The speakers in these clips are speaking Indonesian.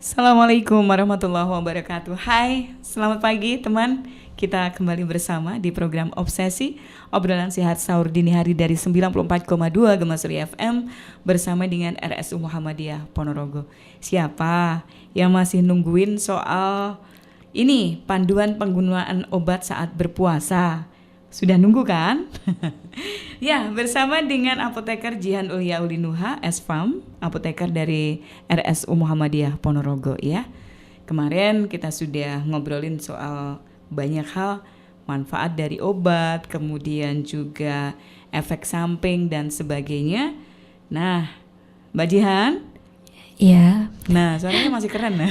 Assalamualaikum warahmatullahi wabarakatuh. Hai, selamat pagi teman. Kita kembali bersama di program Obsesi, obrolan sehat sahur dini hari dari 94,2 Gemasri FM bersama dengan RSU Muhammadiyah Ponorogo. Siapa yang masih nungguin soal ini, panduan penggunaan obat saat berpuasa? Sudah nunggu kan? Ya, bersama dengan apoteker Jihan Ulya Ulinuha, SFAM, apoteker dari RSU Muhammadiyah Ponorogo ya. Kemarin kita sudah ngobrolin soal banyak hal, manfaat dari obat, kemudian juga efek samping dan sebagainya. Nah, Mbak Jihan? Iya. Nah, suaranya masih keren ya.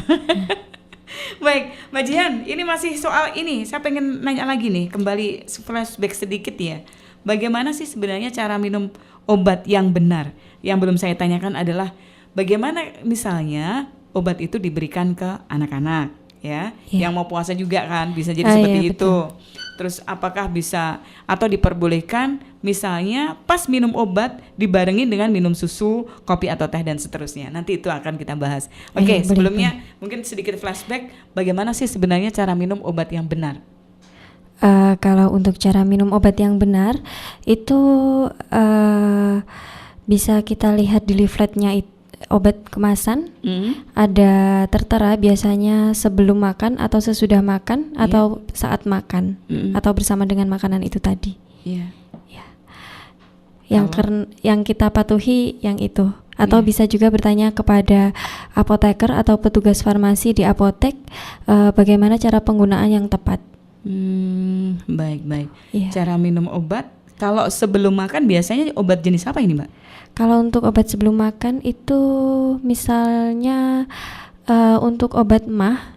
Baik, Mbak Jihan, ini masih soal ini. Saya pengen nanya lagi nih, kembali flashback sedikit ya. Bagaimana sih sebenarnya cara minum obat yang benar? Yang belum saya tanyakan adalah bagaimana misalnya obat itu diberikan ke anak-anak ya, yang mau puasa juga kan bisa jadi seperti itu. Betul. Terus apakah bisa atau diperbolehkan misalnya pas minum obat dibarengin dengan minum susu, kopi atau teh dan seterusnya. Nanti itu akan kita bahas. Oke, sebelumnya mungkin sedikit flashback bagaimana sih sebenarnya cara minum obat yang benar? Kalau untuk cara minum obat yang benar itu bisa kita lihat di leafletnya obat kemasan. Ada tertera biasanya sebelum makan atau sesudah makan atau saat makan atau bersama dengan makanan itu tadi. Yang kita patuhi yang itu. Atau bisa juga bertanya kepada apoteker atau petugas farmasi di apotek bagaimana cara penggunaan yang tepat. Baik. Cara minum obat kalau sebelum makan biasanya obat jenis apa ini, Mbak? Kalau untuk obat sebelum makan itu misalnya untuk obat MAH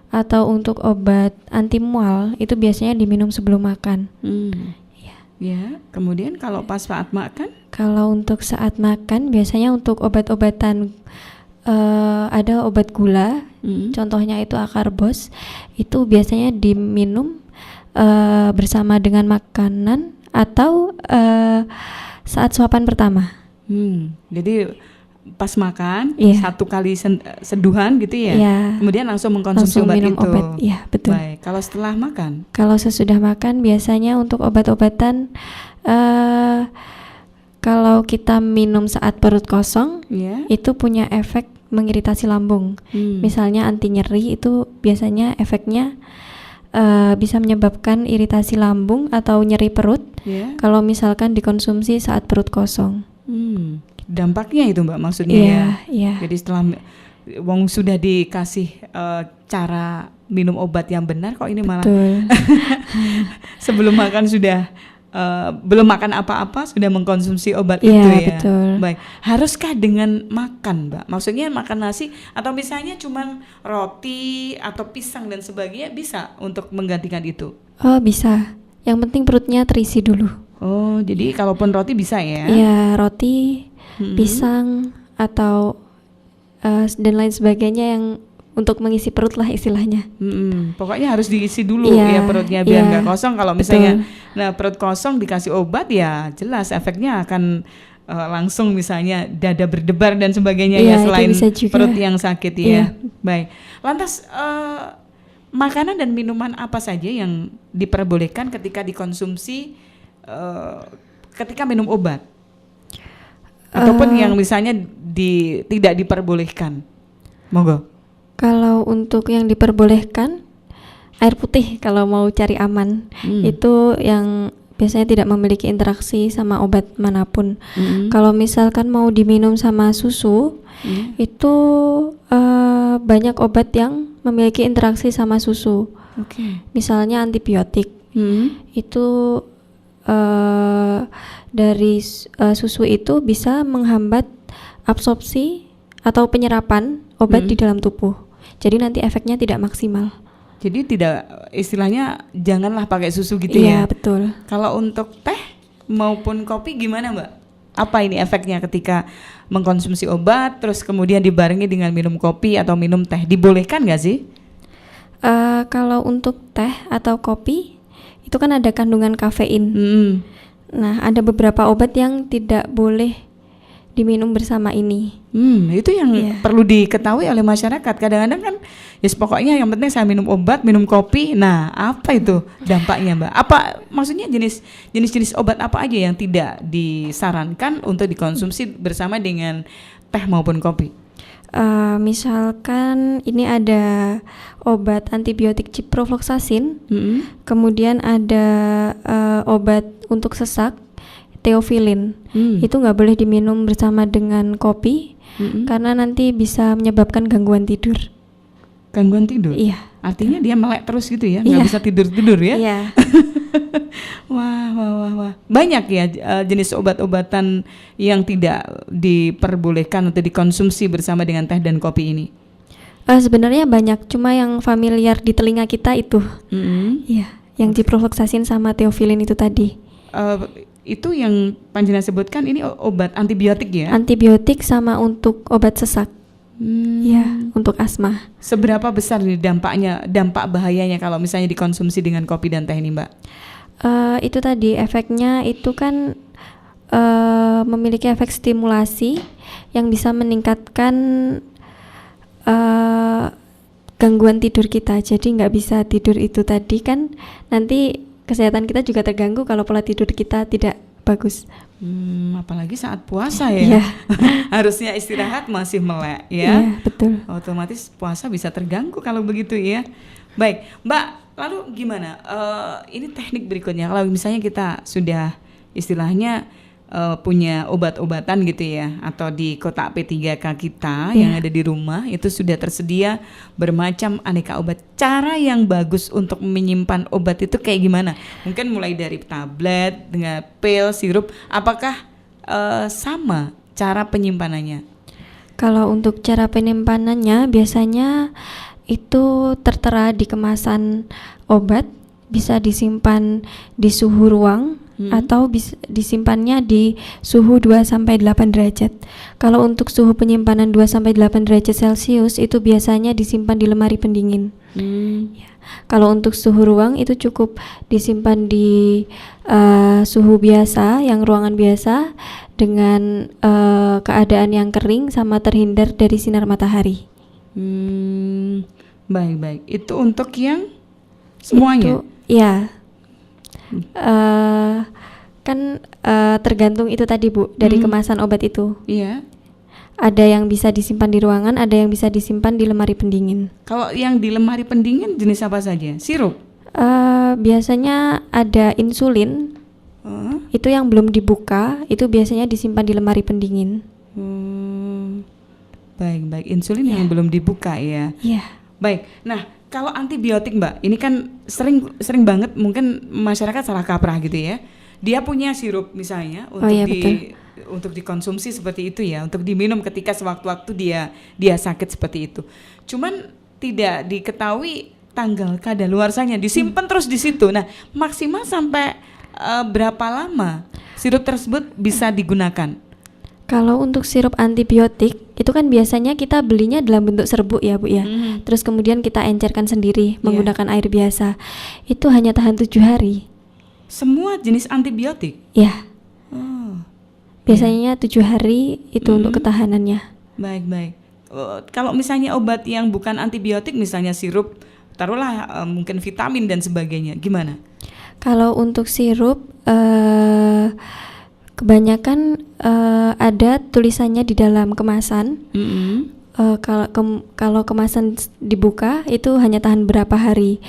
atau untuk obat anti mual itu biasanya diminum sebelum makan. Ya, kemudian kalau pas saat makan? Kalau untuk saat makan biasanya untuk obat-obatan ada obat gula, contohnya itu Akarbos, itu biasanya diminum bersama dengan makanan atau saat suapan pertama. Jadi pas makan satu kali seduhan gitu ya, kemudian langsung mengkonsumsi obat itu. Iya, betul. Baik, kalau setelah makan? Kalau sesudah makan biasanya untuk obat-obatan kalau kita minum saat perut kosong itu punya efek mengiritasi lambung. Misalnya anti nyeri itu biasanya efeknya bisa menyebabkan iritasi lambung atau nyeri perut kalau misalkan dikonsumsi saat perut kosong. Dampaknya itu Mbak maksudnya ya. Jadi setelah wong sudah dikasih cara minum obat yang benar kok ini malah sebelum makan sudah belum makan apa-apa sudah mengkonsumsi obat itu ya. Betul. Baik, haruskah dengan makan Mbak? Maksudnya makan nasi atau misalnya cuman roti atau pisang dan sebagainya bisa untuk menggantikan itu? Oh bisa, yang penting perutnya terisi dulu. Oh jadi kalaupun roti bisa ya? Iya, roti, pisang atau dan lain sebagainya yang untuk mengisi perut lah istilahnya. Pokoknya harus diisi dulu ya perutnya biar nggak kosong. Kalau misalnya perut kosong dikasih obat ya jelas efeknya akan langsung misalnya dada berdebar dan sebagainya ya selain perut yang sakit ya. Baik. Lantas makanan dan minuman apa saja yang diperbolehkan ketika dikonsumsi ketika minum obat? Ataupun yang misalnya tidak diperbolehkan? Monggo. Kalau untuk yang diperbolehkan air putih kalau mau cari aman itu yang biasanya tidak memiliki interaksi sama obat manapun. Kalau misalkan mau diminum sama susu itu banyak obat yang memiliki interaksi sama susu. Misalnya antibiotik itu dari susu itu bisa menghambat absorpsi atau penyerapan obat di dalam tubuh. Jadi nanti efeknya tidak maksimal. Jadi tidak istilahnya janganlah pakai susu gitu ya? Iya betul. Kalau untuk teh maupun kopi gimana Mbak? Apa ini efeknya ketika mengkonsumsi obat terus kemudian dibarengi dengan minum kopi atau minum teh? Dibolehkan nggak sih? Kalau untuk teh atau kopi itu kan ada kandungan kafein. Nah ada beberapa obat yang tidak boleh diminum bersama ini. Itu yang perlu diketahui oleh masyarakat. Kadang-kadang kan, pokoknya yang penting saya minum obat, minum kopi. Nah, apa itu dampaknya, Mbak? Apa maksudnya jenis-jenis obat apa aja yang tidak disarankan untuk dikonsumsi bersama dengan teh maupun kopi? Misalkan ini ada obat antibiotik ciprofloxacin, kemudian ada obat untuk sesak teofilin. Itu nggak boleh diminum bersama dengan kopi karena nanti bisa menyebabkan gangguan tidur. Gangguan tidur? Iya. Artinya dia melek terus gitu ya, nggak bisa tidur-tidur ya? Iya. Wah. Banyak ya jenis obat-obatan yang tidak diperbolehkan untuk dikonsumsi bersama dengan teh dan kopi ini. Sebenarnya banyak, cuma yang familiar di telinga kita itu. Iya, yang ciprofloxacin sama teofilin itu tadi. Itu yang Panjenengan sebutkan ini obat antibiotik ya? Antibiotik sama untuk obat sesak. Ya, untuk asma. Seberapa besar nih dampak bahayanya kalau misalnya dikonsumsi dengan kopi dan teh ini, Mbak? Itu tadi efeknya itu kan memiliki efek stimulasi yang bisa meningkatkan gangguan tidur kita. Jadi nggak bisa tidur itu tadi kan nanti kesehatan kita juga terganggu kalau pola tidur kita tidak bagus. Apalagi saat puasa ya. Harusnya istirahat masih melek ya. Iya, betul. Otomatis puasa bisa terganggu kalau begitu ya. Baik, Mbak, lalu gimana? Ini teknik berikutnya. Kalau misalnya kita sudah istilahnya punya obat-obatan gitu ya, atau di kotak P3K kita yang ada di rumah itu sudah tersedia bermacam aneka obat. Cara yang bagus untuk menyimpan obat itu kayak gimana? Mungkin mulai dari tablet dengan pil, sirup, apakah sama cara penyimpanannya? Kalau untuk cara penyimpanannya biasanya itu tertera di kemasan obat, bisa disimpan di suhu ruang atau disimpannya di suhu 2-8 derajat. Kalau untuk suhu penyimpanan 2-8 derajat Celcius itu biasanya disimpan di lemari pendingin. Ya. Kalau untuk suhu ruang itu cukup disimpan di suhu biasa, yang ruangan biasa dengan keadaan yang kering sama terhindar dari sinar matahari. Baik. Itu untuk yang semuanya? Itu, ya. Kan tergantung itu tadi Bu dari kemasan obat itu. Iya. Ada yang bisa disimpan di ruangan, ada yang bisa disimpan di lemari pendingin. Kalau yang di lemari pendingin jenis apa saja? Sirup? Biasanya ada insulin. Itu yang belum dibuka, itu biasanya disimpan di lemari pendingin. Baik. Insulin yang belum dibuka ya. Iya. Baik. Nah, kalau antibiotik Mbak, ini kan sering banget mungkin masyarakat salah kaprah gitu ya. Dia punya sirup misalnya untuk dikonsumsi seperti itu ya, untuk diminum ketika sewaktu-waktu dia sakit seperti itu. Cuman tidak diketahui tanggal kadaluarsanya, disimpan terus di situ. Nah, maksimal sampai berapa lama sirup tersebut bisa digunakan? Kalau untuk sirup antibiotik itu kan biasanya kita belinya dalam bentuk serbuk ya Bu ya. Terus kemudian kita encerkan sendiri menggunakan air biasa. Itu hanya tahan 7 hari. Semua jenis antibiotik? Ya. Biasanya 7 hari itu untuk ketahanannya. Baik. Kalau misalnya obat yang bukan antibiotik, misalnya sirup, taruhlah mungkin vitamin dan sebagainya, gimana? Kalau untuk sirup kebanyakan ada tulisannya di dalam kemasan. Kalau kemasan dibuka itu hanya tahan berapa hari.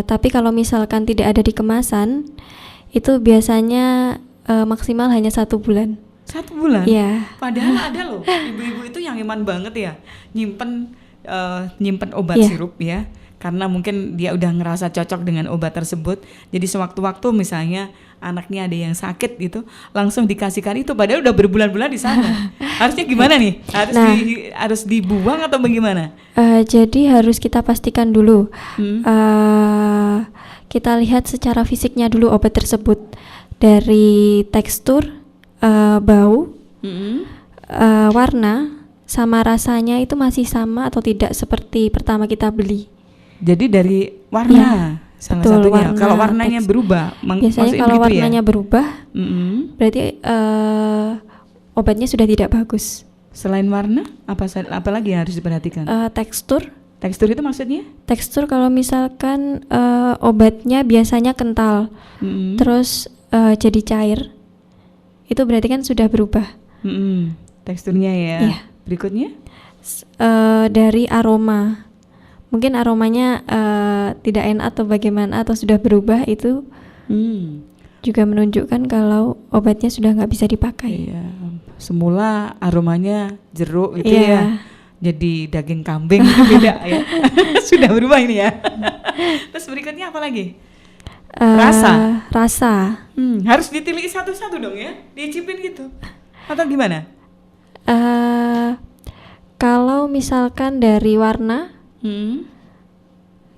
Tapi kalau misalkan tidak ada di kemasan, itu biasanya maksimal hanya 1 bulan. 1 bulan? Iya. Padahal ada loh ibu-ibu itu yang iman banget ya, nyimpen obat sirup ya. Karena mungkin dia udah ngerasa cocok dengan obat tersebut. Jadi sewaktu-waktu misalnya anaknya ada yang sakit gitu, langsung dikasihkan itu padahal udah berbulan-bulan di sana. Harusnya gimana nih? Harus dibuang atau bagaimana? Jadi harus kita pastikan dulu. Kita lihat secara fisiknya dulu obat tersebut. Dari tekstur, bau, warna, sama rasanya itu masih sama atau tidak seperti pertama kita beli. Jadi dari warna salah satunya. Kalau warnanya berubah, biasanya kalau warnanya berubah, berarti obatnya sudah tidak bagus. Selain warna, apa lagi yang harus diperhatikan? Tekstur. Tekstur itu maksudnya? Tekstur kalau misalkan obatnya biasanya kental, terus jadi cair, itu berarti kan sudah berubah. Teksturnya ya. Iya. Berikutnya? Dari aroma, mungkin aromanya tidak enak atau bagaimana atau sudah berubah, itu juga menunjukkan kalau obatnya sudah nggak bisa dipakai. Iya. Semula aromanya jeruk gitu Iya. ya, jadi daging kambing itu beda ya. Sudah berubah ini ya. Terus berikutnya apa lagi? Rasa. Harus ditilik satu-satu dong ya, dicipin gitu atau gimana? Kalau misalkan dari warna,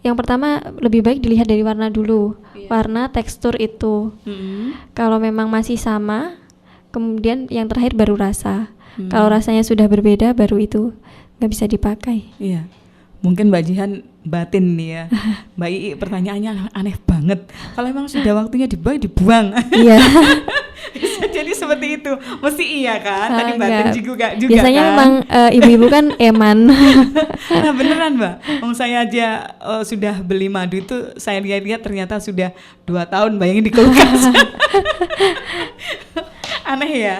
yang pertama lebih baik dilihat dari warna dulu. Warna, tekstur itu. Kalau memang masih sama, kemudian yang terakhir baru rasa. Kalau rasanya sudah berbeda, baru itu nggak bisa dipakai. Iya. Mungkin Mbak Jihan batin nih ya. Mbak Ii pertanyaannya aneh banget. Kalau emang sudah waktunya dibuang. Iya. Bisa jadi seperti itu. Mesti iya kan? Tadi batin juga biasanya kan? memang ibu-ibu kan eman. Nah beneran Mbak, saya aja sudah beli madu itu, saya lihat-lihat ternyata sudah 2 tahun, bayangin di kulkas. Aneh ya.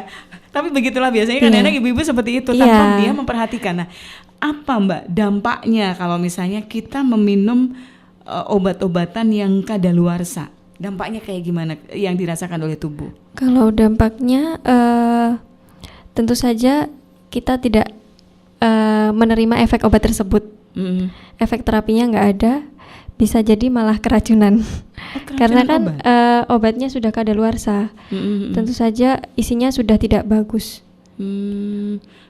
Tapi begitulah biasanya kadang-kadang ibu-ibu seperti itu tanpa dia memperhatikan. Nah, apa Mbak dampaknya kalau misalnya kita meminum obat-obatan yang kadaluarsa? Dampaknya kayak gimana yang dirasakan oleh tubuh? Kalau dampaknya tentu saja kita tidak menerima efek obat tersebut. Efek terapinya nggak ada, bisa jadi malah keracunan. Karena kan obatnya sudah kadaluarsa. Tentu saja isinya sudah tidak bagus.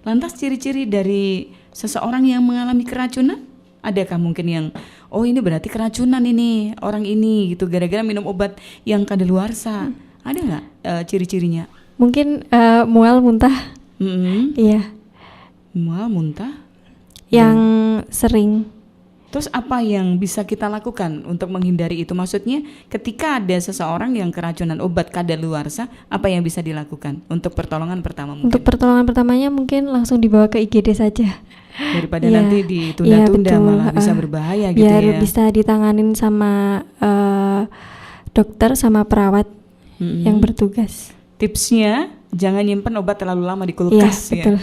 Lantas ciri-ciri dari seseorang yang mengalami keracunan? Adakah mungkin yang ini berarti keracunan ini orang ini gitu gara-gara minum obat yang kadaluarsa? Ada nggak ciri-cirinya? Mungkin mual, muntah. Iya. Mual, muntah. Yang sering. Terus apa yang bisa kita lakukan untuk menghindari itu? Maksudnya ketika ada seseorang yang keracunan obat kadaluarsa, apa yang bisa dilakukan untuk pertolongan pertama mungkin? Untuk pertolongan pertamanya mungkin langsung dibawa ke IGD saja. Daripada nanti ditunda-tunda malah bisa berbahaya gitu ya. Biar bisa ditanganin sama dokter sama perawat yang bertugas. Tipsnya jangan nyimpen obat terlalu lama di kulkas ya. Betul.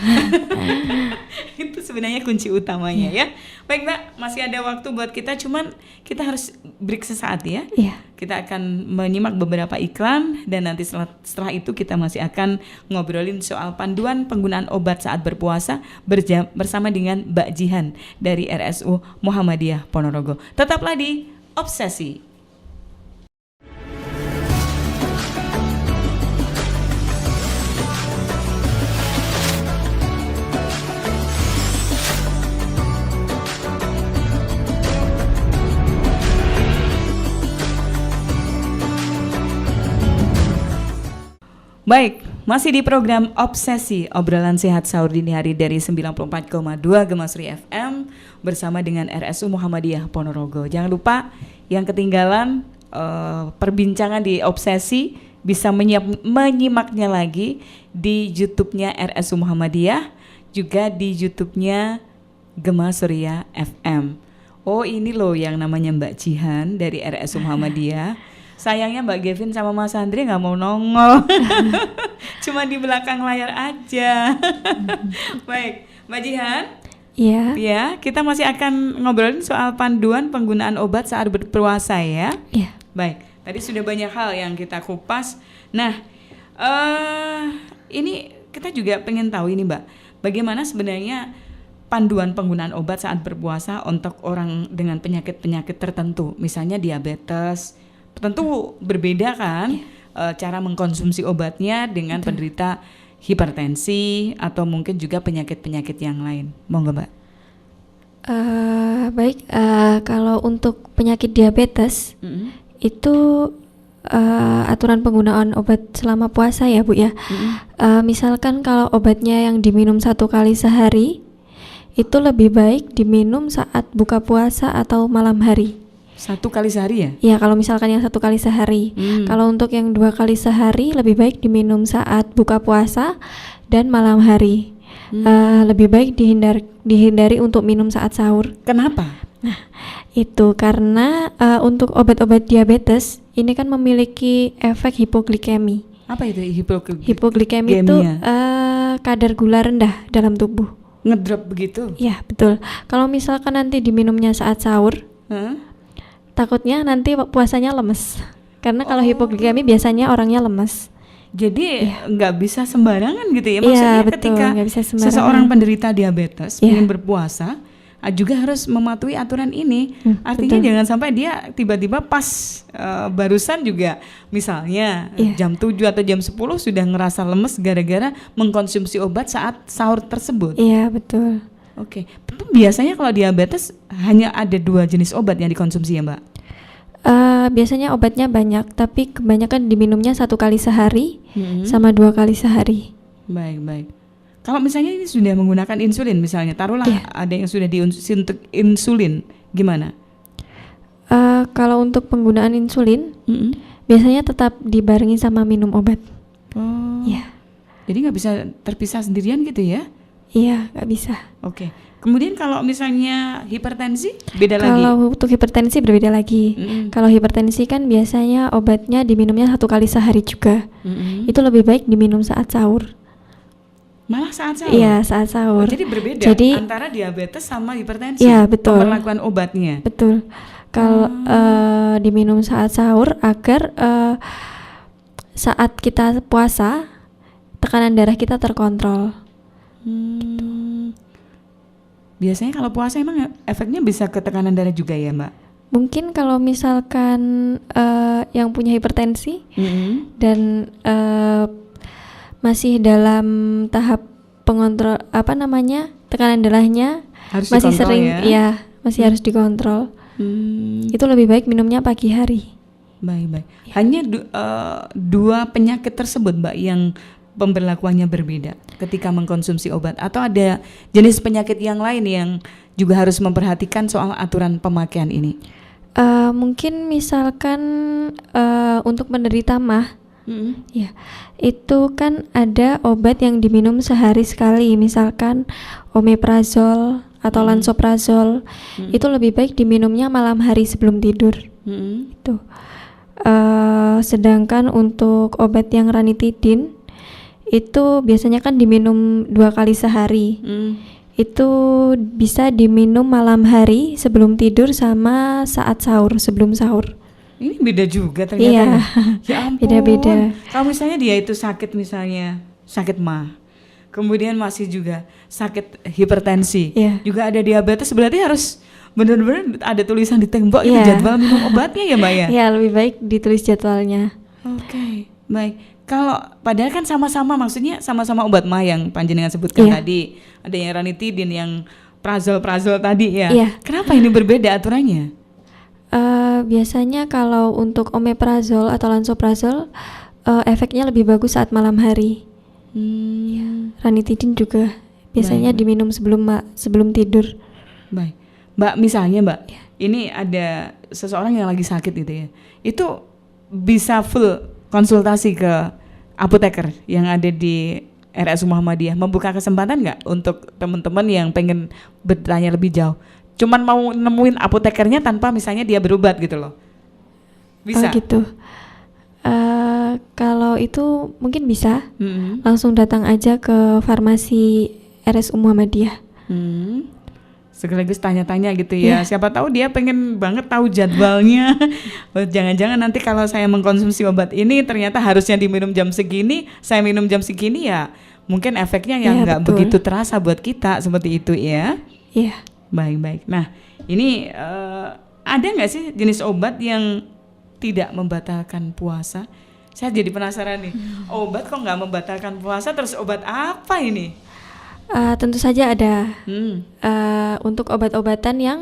Itu sebenarnya kunci utamanya ya. Baik Mbak, masih ada waktu buat kita, cuman kita harus break sesaat ya. Kita akan menyimak beberapa iklan dan nanti setelah itu kita masih akan ngobrolin soal panduan penggunaan obat saat berpuasa bersama dengan Mbak Jihan dari RSU Muhammadiyah Ponorogo. Tetaplah di Obsesi. Baik, masih di program Obsesi, obrolan sehat sahur dini hari dari 94,2 Gemasri FM bersama dengan RSU Muhammadiyah Ponorogo. Jangan lupa yang ketinggalan perbincangan di Obsesi bisa menyimaknya lagi di YouTube-nya RSU Muhammadiyah, juga di YouTube-nya Gemasri FM. Oh ini loh yang namanya Mbak Jihan dari RSU Muhammadiyah. Sayangnya Mbak Gavin sama Mas Andri nggak mau nongol, cuma di belakang layar aja. Baik, Mbak Jihan. Iya. Ya, kita masih akan ngobrolin soal panduan penggunaan obat saat berpuasa ya. Iya. Baik, tadi sudah banyak hal yang kita kupas. Nah, ini kita juga pengen tahu ini Mbak, bagaimana sebenarnya panduan penggunaan obat saat berpuasa untuk orang dengan penyakit-penyakit tertentu, misalnya diabetes. Tentu berbeda kan cara mengkonsumsi obatnya dengan penderita hipertensi atau mungkin juga penyakit-penyakit yang lain. Monggo Mbak. Baik, kalau untuk penyakit diabetes itu aturan penggunaan obat selama puasa ya Bu ya. Misalkan kalau obatnya yang diminum 1 kali sehari, itu lebih baik diminum saat buka puasa atau malam hari. 1 kali sehari ya? Ya, kalau misalkan yang 1 kali sehari. Kalau untuk yang 2 kali sehari lebih baik diminum saat buka puasa dan malam hari. Lebih baik dihindari untuk minum saat sahur. Kenapa? Nah, itu karena untuk obat-obat diabetes ini kan memiliki efek hipoglikemi. Apa itu Hipoglikemi itu kadar gula rendah dalam tubuh. Ngedrop begitu? Ya, betul. Kalau misalkan nanti diminumnya saat sahur, takutnya nanti puasanya lemes. Karena kalau hipoglikemi biasanya orangnya lemes. Jadi nggak bisa sembarangan gitu ya? Iya, Maksudnya betul, ketika nggak bisa sembarangan. seseorang penderita diabetes ingin berpuasa, juga harus mematuhi aturan ini. Artinya betul. jangan sampai dia tiba-tiba pas barusan juga misalnya jam 7 atau jam 10 sudah ngerasa lemes gara-gara mengkonsumsi obat saat sahur tersebut. Iya, betul. Oke. Biasanya kalau diabetes hanya ada 2 jenis obat yang dikonsumsi ya, Mbak? Biasanya obatnya banyak, tapi kebanyakan diminumnya 1 kali sehari sama 2 kali sehari. Baik. Kalau misalnya ini sudah menggunakan insulin misalnya, taruhlah ada yang sudah disuntik insulin, gimana? Kalau untuk penggunaan insulin, biasanya tetap dibarengi sama minum obat. Oh. Ya. Jadi nggak bisa terpisah sendirian gitu ya? Iya, nggak bisa. Oke. Kemudian kalau misalnya hipertensi, beda lagi? Kalau untuk hipertensi berbeda lagi. Kalau hipertensi kan biasanya obatnya diminumnya 1 kali sehari juga. Itu lebih baik diminum saat sahur. Malah saat sahur? Iya, saat sahur. Jadi berbeda antara diabetes sama hipertensi? Iya, betul. Pemberlakuan obatnya? Betul. Kalau diminum saat sahur agar saat kita puasa tekanan darah kita terkontrol. Gitu. Biasanya kalau puasa emang efeknya bisa ke tekanan darah juga ya, Mbak? Mungkin kalau misalkan yang punya hipertensi dan masih dalam tahap pengontrol tekanan darahnya harus masih sering masih harus dikontrol. Itu lebih baik minumnya pagi hari. Baik. Hanya 2 penyakit tersebut, Mbak, yang pemberlakuannya berbeda ketika mengkonsumsi obat, atau ada jenis penyakit yang lain yang juga harus memperhatikan soal aturan pemakaian ini? Mungkin misalkan untuk penderita MAH, ya itu kan ada obat yang diminum sehari sekali, misalkan omeprazol atau lansoprazol. Itu lebih baik diminumnya malam hari sebelum tidur. Itu. Sedangkan untuk obat yang ranitidin itu biasanya kan diminum 2 kali sehari. Itu bisa diminum malam hari sebelum tidur sama saat sahur, sebelum sahur. Ini beda juga ternyata. Iya. Ya ampun. Beda-beda. Kalau misalnya dia itu sakit, misalnya sakit MAH, kemudian masih juga sakit hipertensi, juga ada diabetes, berarti harus benar-benar ada tulisan di tembok itu jadwal minum obatnya ya, Mbak ya? Ya, lebih baik ditulis jadwalnya. Oke, baik. Kalau padahal kan sama-sama, maksudnya sama-sama obat MAH yang panjenengan sebutkan tadi, ada yang ranitidin, yang prazol tadi ya. Kenapa ini berbeda aturannya? Biasanya kalau untuk omeprazol atau lansoprazol efeknya lebih bagus saat malam hari. Ranitidin juga biasanya diminum sebelum tidur. Baik, Mbak, misalnya Mbak, ini ada seseorang yang lagi sakit gitu ya, itu bisa full konsultasi ke apoteker yang ada di RSU Muhammadiyah, membuka kesempatan nggak untuk teman-teman yang pengen bertanya lebih jauh, cuman mau nemuin apotekernya tanpa misalnya dia berobat gitu loh, bisa? Oh gitu. Kalau itu mungkin bisa, langsung datang aja ke farmasi RSU Muhammadiyah. Sekaligus tanya-tanya gitu ya, siapa tahu dia pengen banget tahu jadwalnya. Jangan-jangan nanti kalau saya mengkonsumsi obat ini ternyata harusnya diminum jam segini, saya minum jam segini, ya mungkin efeknya yang nggak begitu terasa buat kita, seperti itu ya. Iya. Baik. Nah ini ada nggak sih jenis obat yang tidak membatalkan puasa? Saya jadi penasaran nih, obat kok nggak membatalkan puasa, terus obat apa ini? Tentu saja ada. Untuk obat-obatan yang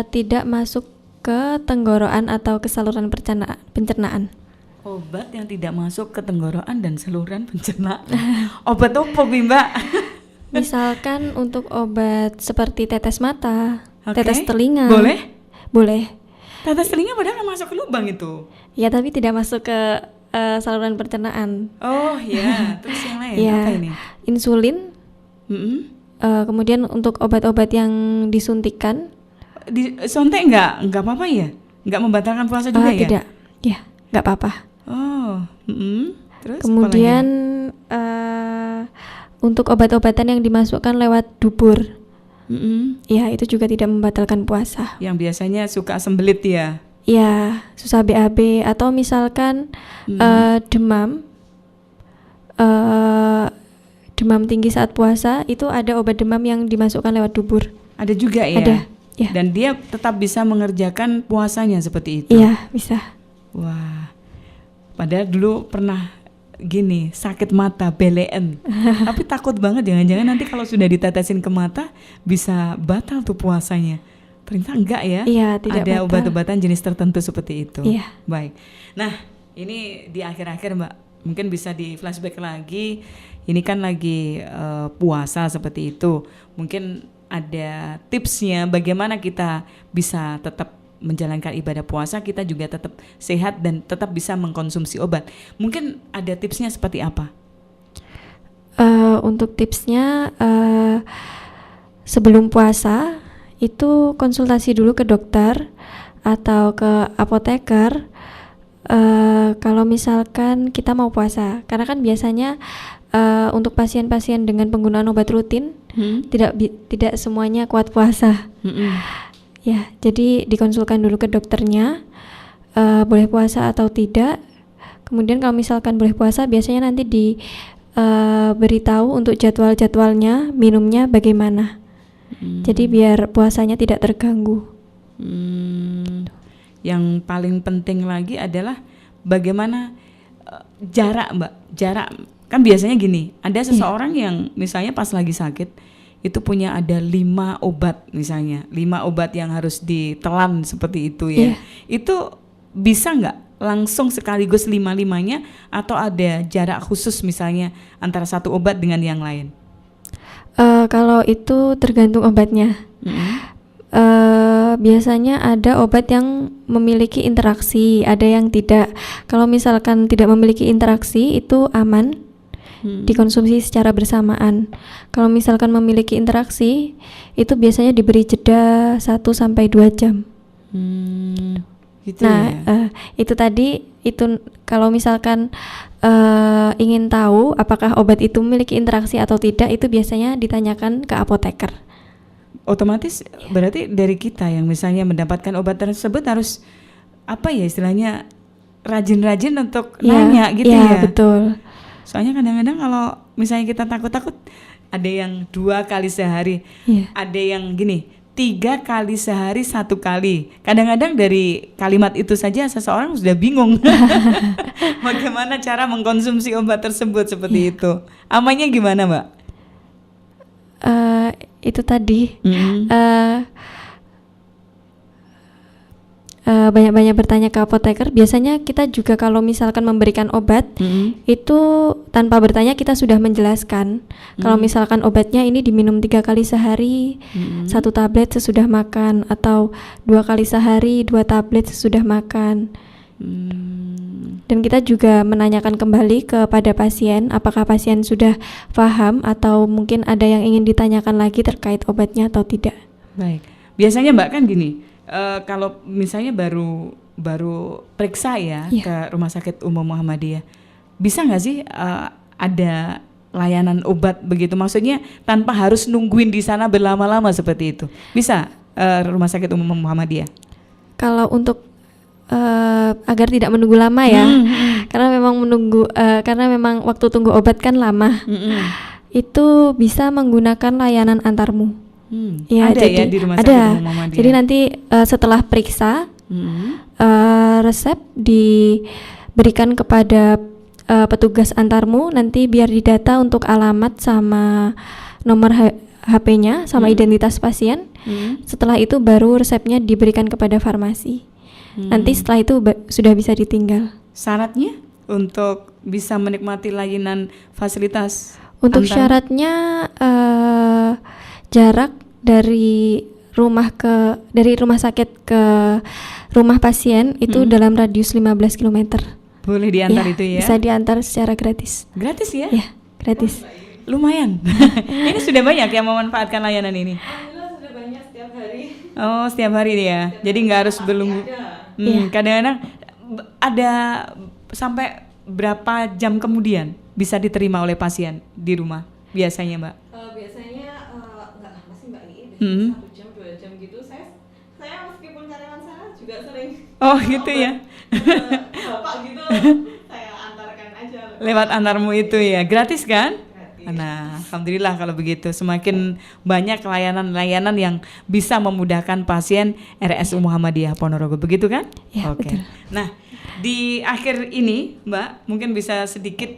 tidak masuk ke tenggorokan atau ke saluran pencernaan. Obat yang tidak masuk ke tenggorokan dan saluran pencernaan. Obat apa, Mbak? Misalkan untuk obat seperti tetes mata, tetes telinga. Boleh? Boleh. Tetes telinga padahal masuk ke lubang itu. Ya, tapi tidak masuk ke saluran pencernaan. Oh ya, terus yang lain Ya, apa ini? insulin. Kemudian untuk obat-obat yang disuntikan. Sontek nggak apa-apa ya? Nggak membatalkan puasa juga ya? Tidak, ya nggak apa-apa. Oh, terus kemudian untuk obat-obatan yang dimasukkan lewat dubur, ya itu juga tidak membatalkan puasa. Yang biasanya suka sembelit ya? Ya, susah BAB atau misalkan demam, demam tinggi saat puasa, itu ada obat demam yang dimasukkan lewat dubur. Ada juga ya? Ada. Ya. Dan dia tetap bisa mengerjakan puasanya seperti itu? Iya, bisa. Wah, padahal dulu pernah gini, sakit mata, belen. Tapi takut banget jangan-jangan nanti kalau sudah ditetesin ke mata bisa batal tuh puasanya. Ternyata enggak ya? Iya, tidak ada batal. Obat-obatan jenis tertentu seperti itu. Iya. Baik. Nah, ini di akhir-akhir Mbak, mungkin bisa di flashback lagi. Ini kan lagi puasa seperti itu. Mungkin ada tipsnya bagaimana kita bisa tetap menjalankan ibadah puasa, kita juga tetap sehat dan tetap bisa mengkonsumsi obat. Mungkin ada tipsnya seperti apa? Untuk tipsnya, sebelum puasa itu konsultasi dulu ke dokter atau ke apoteker. Kalau misalkan kita mau puasa, karena kan biasanya untuk pasien-pasien dengan penggunaan obat rutin tidak semuanya kuat puasa. Ya, jadi dikonsulkan dulu ke dokternya, boleh puasa atau tidak. Kemudian kalau misalkan boleh puasa, biasanya nanti diberitahu untuk jadwal-jadwalnya, minumnya bagaimana. Jadi biar puasanya tidak terganggu. Yang paling penting lagi adalah bagaimana jarak Mbak. Jarak, kan biasanya gini, ada seseorang yang misalnya pas lagi sakit itu punya ada 5 obat misalnya, 5 obat yang harus ditelan seperti itu ya. Itu bisa nggak langsung sekaligus 5-5-nya atau ada jarak khusus misalnya antara satu obat dengan yang lain? Kalau itu tergantung obatnya. Biasanya ada obat yang memiliki interaksi, ada yang tidak. Kalau misalkan tidak memiliki interaksi itu aman dikonsumsi secara bersamaan. Kalau misalkan memiliki interaksi itu biasanya diberi jeda 1-2 jam. Gitu Nah, ya? itu tadi, itu kalau misalkan ingin tahu apakah obat itu memiliki interaksi atau tidak, itu biasanya ditanyakan ke apoteker. Otomatis berarti dari kita yang misalnya mendapatkan obat tersebut harus apa ya istilahnya rajin-rajin untuk nanya gitu ya? Iya, betul. Soalnya kadang-kadang kalau misalnya kita takut-takut, ada yang 2 kali sehari, ada yang gini 3 kali sehari 1 kali. Kadang-kadang dari kalimat itu saja seseorang sudah bingung bagaimana cara mengkonsumsi obat tersebut seperti itu. Amannya gimana Mbak? Itu tadi banyak-banyak bertanya ke apoteker. Biasanya kita juga kalau misalkan memberikan obat itu tanpa bertanya kita sudah menjelaskan kalau misalkan obatnya ini diminum 3 kali sehari, 1 tablet sesudah makan, atau 2 kali sehari 2 tablet sesudah makan. Dan kita juga menanyakan kembali kepada pasien apakah pasien sudah paham atau mungkin ada yang ingin ditanyakan lagi terkait obatnya atau tidak. Baik. Biasanya Mbak kan gini, kalau misalnya baru periksa ya ke Rumah Sakit Umum Muhammadiyah, bisa nggak sih ada layanan obat begitu? Maksudnya tanpa harus nungguin di sana berlama-lama seperti itu. Bisa Rumah Sakit Umum Muhammadiyah? Kalau untuk agar tidak menunggu lama ya, karena memang waktu tunggu obat kan lama. Itu bisa menggunakan layanan antarmu. Ya, ada jadi, ya di Rumah Sakit Umum Muhammadiyah. Jadi nanti setelah periksa, resep diberikan kepada petugas antarmu, nanti biar didata untuk alamat sama nomor HP-nya sama identitas pasien. Setelah itu baru resepnya diberikan kepada farmasi. Nanti setelah itu sudah bisa ditinggal. Syaratnya untuk bisa menikmati layanan fasilitas? Untuk syaratnya jarak dari rumah sakit ke rumah pasien itu dalam radius 15 km. Boleh diantar itu ya? Bisa diantar secara gratis. Gratis ya? Ya, gratis. Lumayan. Ini sudah banyak yang memanfaatkan layanan ini? Alhamdulillah sudah banyak setiap hari. Oh, setiap hari dia. Jadi nggak harus belum. Kadang-kadang ada sampai berapa jam kemudian bisa diterima oleh pasien di rumah biasanya, Mbak? Biasanya nggak lama sih Mbak Ii, biasanya 1 jam 2 jam gitu. Saya meskipun karyawan sana juga sering. Oh gitu ya. Bapak gitu, saya antarkan aja. Lewat antarmu itu ya, gratis kan? Gratis. Nah, alhamdulillah kalau begitu. Semakin banyak layanan-layanan yang bisa memudahkan pasien RSU Muhammadiyah Ponorogo, begitu kan? Ya, Oke. betul. Nah, di akhir ini, Mbak, mungkin bisa sedikit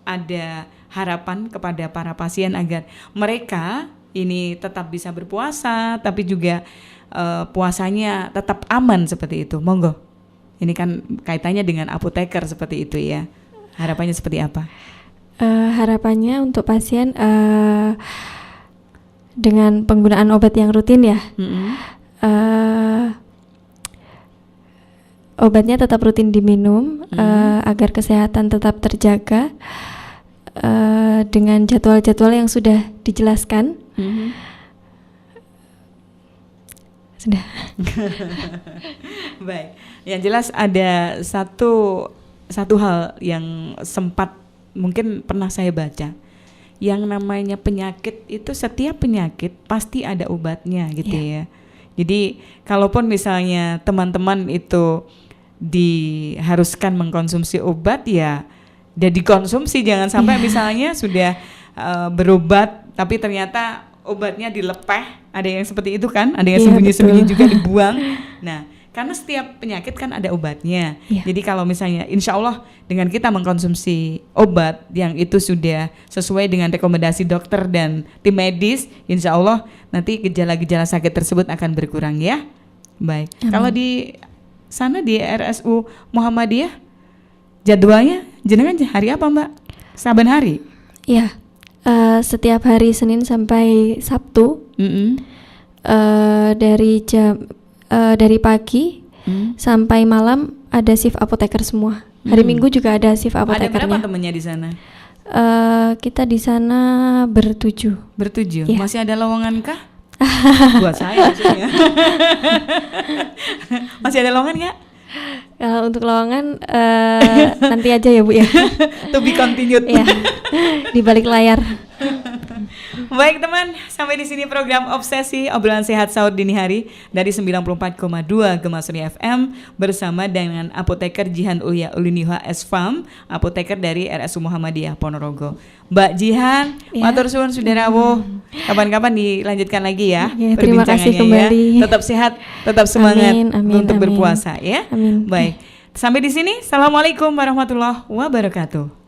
ada harapan kepada para pasien agar mereka ini tetap bisa berpuasa, tapi juga puasanya tetap aman seperti itu. Monggo. Ini kan kaitannya dengan apoteker seperti itu ya. Harapannya seperti apa? Harapannya untuk pasien dengan penggunaan obat yang rutin ya. Obatnya tetap rutin diminum agar kesehatan tetap terjaga dengan jadwal-jadwal yang sudah dijelaskan. Sudah. Baik. Yang jelas ada satu hal yang sempat mungkin pernah saya baca. Yang namanya penyakit itu, setiap penyakit pasti ada obatnya gitu ya. Jadi kalaupun misalnya teman-teman itu diharuskan mengkonsumsi obat ya dikonsumsi, jangan sampai misalnya sudah berobat tapi ternyata obatnya dilepeh, ada yang seperti itu kan, ada yang sembunyi-sembunyi juga dibuang. Nah, karena setiap penyakit kan ada obatnya. Jadi kalau misalnya insya Allah dengan kita mengkonsumsi obat yang itu sudah sesuai dengan rekomendasi dokter dan tim medis, insya Allah nanti gejala-gejala sakit tersebut akan berkurang ya. Baik. Kalau di sana di RSU Muhammadiyah jadwalnya jenengan hari apa, Mbak? Saban hari? Ya. Setiap hari Senin sampai Sabtu dari pagi sampai malam ada shift apoteker semua. Hari Minggu juga ada shift apotekernya. Ada berapa temannya di sana? Kita di sana bertujuh. Bertujuh. Ya. Masih ada lowongan kah? Buat saya maksudnya. Masih ada lowongan nggak? Kalau untuk lowongan nanti aja ya Bu ya. To be continued. Ya, di balik layar. Baik teman, sampai di sini program Obsesi Obrolan Sehat Sahur Dini Hari dari 94,2 Gemasri FM bersama dengan Apoteker Jihan Ulia Uliniha S.Farm, apoteker dari RSU Muhammadiyah Ponorogo. Mbak Jihan, matur suwun sudah rawuh. Kapan-kapan dilanjutkan lagi ya, terima kasih kembali. Ya. Tetap sehat, tetap semangat untuk amin. berpuasa ya. Amin. Baik. Sampai di sini. Assalamualaikum warahmatullahi wabarakatuh.